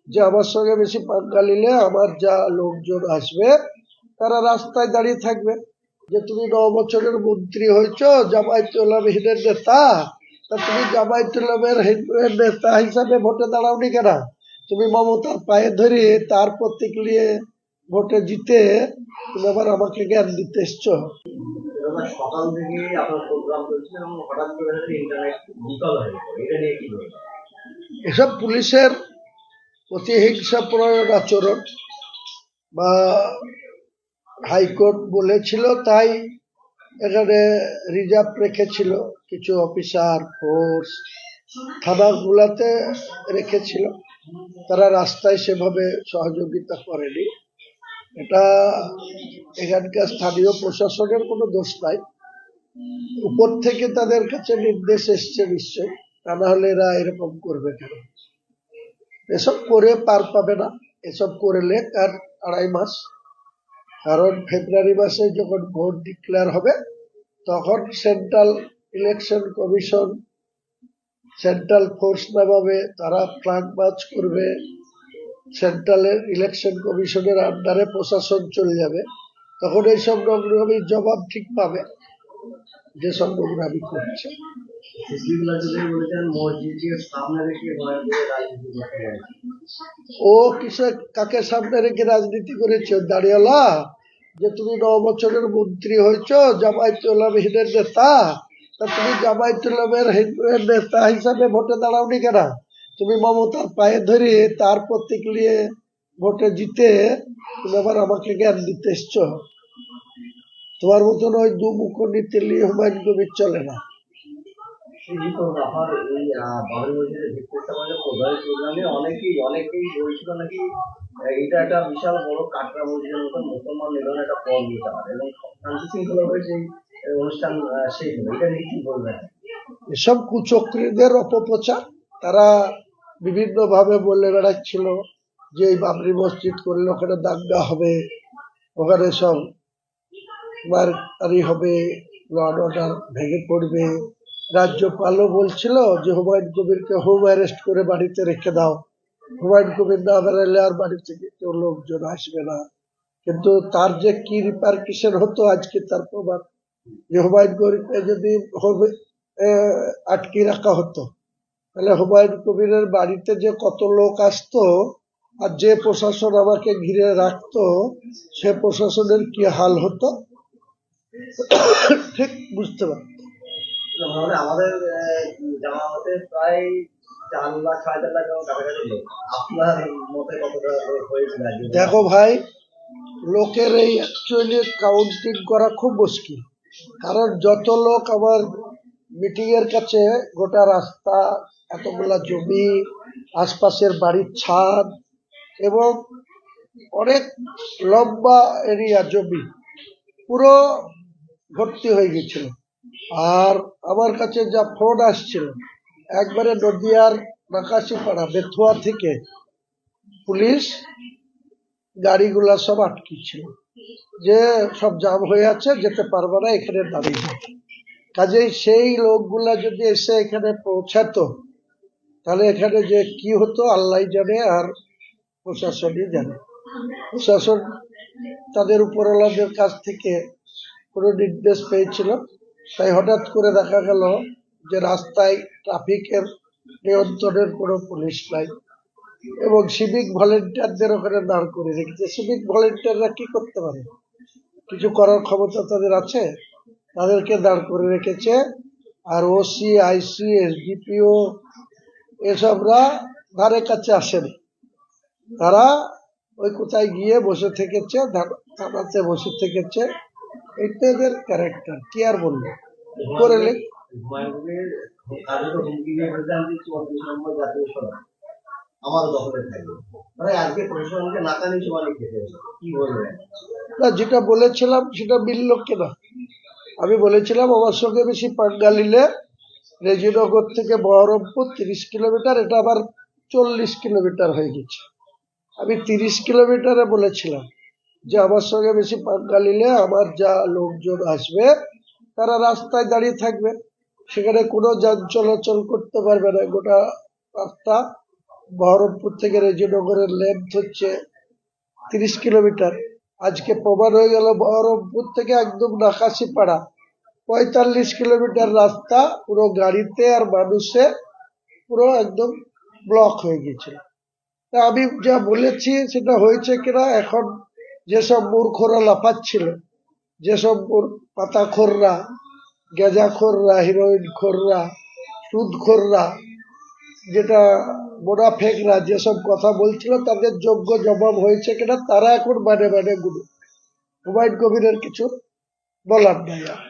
যে আমার সঙ্গে বেশি পাঙ্গা নিলে আমার যা লোকজন আসবে তারা রাস্তায় দাঁড়িয়ে থাকবে যে তুমি 9 বছরের মন্ত্রী হয়েছ, জামায়াতুল হিন্দের নেতা, তা তুমি জামায়াতুল নেতা হিসাবে ভোটে দাঁড়াওনি কেন? তুমি মমতার পায়ে ধরে তার প্রতীক নিয়ে ভোটে জিতে তুমি আবার আমাকে জ্ঞান দিতে এসছো। সকাল থেকে আপনার প্রোগ্রাম চলছে এবং হঠাৎ করে ইন্টারনেট বিকল হয়ে পড়ে, এটা নিয়ে কি বলবেন? এসব পুলিশের প্রতিহিংসা প্রয়োগ আচরণ বা হাইকোর্ট বলেছিল তাই এখানে রিজার্ভ রেখেছিল, কিছু অফিসার ফোর্স থানাগুলাতে রেখেছিল, তারা রাস্তায় সেভাবে সহযোগিতা করেনি। এটা এখানকার স্থানীয় প্রশাসনের কোনো দোষ নাই, উপর থেকে তাদের কাছে নির্দেশ এসছে নিশ্চয়, তা না হলে এরা এরকম করবে কেন? এসব করে পার পাবে না, এসব করলে তার 2.5 মাস, কারণ ফেব্রুয়ারি মাসে যখন ভোট ডিক্লেয়ার হবে তখন central election commission central force নামাবে, তারা ফ্ল্যাগ মার্চ করবে, সেন্ট্রালের ইলেকশন কমিশনের আন্ডারে প্রশাসন চলে যাবে, তখন এইসব নোংরামির জবাব ঠিক পাবে যেসব নোংরামি করছে। ও কিছু কাকে সামনে রেখে রাজনীতি করেছে? দাঁড়িয়ালা যে তুমি 9 বছরের মন্ত্রী হয়েছ, জামায়াতুল হিন্দের নেতা, তা তুমি জামায়াতুল নেতা হিসাবে ভোটে দাঁড়াওনি কেন? তুমি মমতার পায়ে ধরে তার প্রতীক নিয়ে ভোটে জিতে তুমি আবার আমাকে জ্ঞান দিতে এসছো। তোমার মতন ওই দুমুখ নীতি নিয়ে হুমায়ুন কবির চলে না। অনেকেই বলছিল নাকি এটা একটা বিশাল বড় কাটরা মসজিদের মতন মুসলমান নিধনের একটা পথ নিতে পারে এবং শান্তি শৃঙ্খলা ভাবে সেই অনুষ্ঠান শেষ হবে, এটা নিয়ে কি বলবেন? এসব কুচক্রীদের অপপ্রচার, তারা বিভিন্ন ভাবে বলে বেড়াচ্ছিল যে এই বাবরি মসজিদ করলে ওখানে দাঙ্গা হবে, ওখানে সব মারামারি হবে, ল অ্যান্ড অর্ডার ভেঙে পড়বে। রাজ্যপালও বলছিল যে হুমায়ুন কবিরকে হোম অ্যারেস্ট করে বাড়িতে রেখে দাও, হুমায়ুন কবির না বেরোলে আর বাড়ি থেকে কেউ লোকজন আসবে না। কিন্তু তার যে কি রিপারকিশন হতো আজকে তার প্রমাণ, যে হুমায়ুন কবিরকে যদি আটকে রাখা হতো তাহলে হুমায়ুন কবিরের বাড়িতে যে কত লোক আসতো আর যে প্রশাসন আমাকে ঘিরে রাখতো সে প্রশাসনের কি হাল হতো ঠিক বুঝতে পারত। আমাদের জামাতে প্রায় 4 লাখ 4.5 লাখ কাছাকাছি লোক, আপনার মতে কতটা হয়েছিল? দেখো ভাই, লোকের এই অ্যাকচুয়ালি কাউন্টিং করা খুব মুশকিল, কারণ যত লোক আমার মিটিং এর কাছে, গোটা রাস্তা, এতগুলা জমি, আশপাশের বাড়ির ছাদ এবং অনেক লম্বা এরিয়া জমি পুরো ভর্তি হয়ে গেছিল। আর আমার কাছে যা ফোন আসছিল, একবারে নদিয়ার নাকাশিপাড়া বেথুয়া থেকে পুলিশ গাড়িগুলা সব আটকে ছিল, যে সব জাম হয়ে আছে, যেতে পারবে না, এখানে দাঁড়িয়ে যাবে। কাজেই সেই লোকগুলা যদি এসে এখানে পৌঁছাতো তাহলে এখানে যে কি হতো আল্লাহ জানে আর প্রশাসনই জানে। প্রশাসন তাদের উপরওয়ালাদের কাছ থেকে কোনো নির্দেশ পেয়েছিল, তাই হঠাৎ করে দেখা গেল যে রাস্তায় ট্রাফিকের নিয়ন্ত্রণের কোনো পুলিশ নাই এবং সিভিক ভলেন্টিয়ারদের ওখানে দাঁড় করে রেখেছে। সিভিক ভলেন্টিয়াররা কি করতে পারে? কিছু করার ক্ষমতা তাদের আছে? তাদেরকে দাঁড় করে রেখেছে। আর ওসি, আইসি, এসডিপিও এসবরা ধারে কাছে আসেনি, তারা ওই কোথায় গিয়ে বসে থেকেছে, থানাতে বসে থেকেছে। এটা এদের ক্যারেক্টার, কি আর বলবো, করে লে। যেটা বলেছিলাম সেটা মিলল কেনা। আমি বলেছিলাম আমার সঙ্গে বেশি পাঙ্গা নিলে রেজিনগর থেকে বহরমপুর 30 কিলোমিটার, এটা আবার 40 কিলোমিটার হয়ে গেছে। আমি 30 কিলোমিটারে বলেছিলাম যে আমার সঙ্গে বেশি পাঙ্গা নিলে আমার যা লোকজন আসবে তারা রাস্তায় দাঁড়িয়ে থাকবে, সেখানে কোনো যান চলাচল করতে পারবে না, গোটা রাস্তা বহরমপুর থেকে রেজিনগরের লেন্থ হচ্ছে 30 কিলোমিটার। আজকে প্রমাণ হয়ে গেল বহরমপুর থেকে একদম নাকাশিপাড়া 45 কিলোমিটার রাস্তা পুরো গাড়িতে আর মানুষে পুরো একদম ব্লক হয়ে গেছিল। তা আমি যা বলেছি সেটা হয়েছে কিনা, এখন যেসব মূর্খরা লাফাচ্ছিল, যেসব পাতাখোররা, গেঁজাখোররা, হিরোইন খোররা, সুদখোররা, যেটা মোনাফেকরা যেসব কথা বলছিল, তাদের যোগ্য জবাব হয়েছে কিনা তারা এখন মানে গুলো হুমায়ুন কবিরের কিছু বলার নাই আর।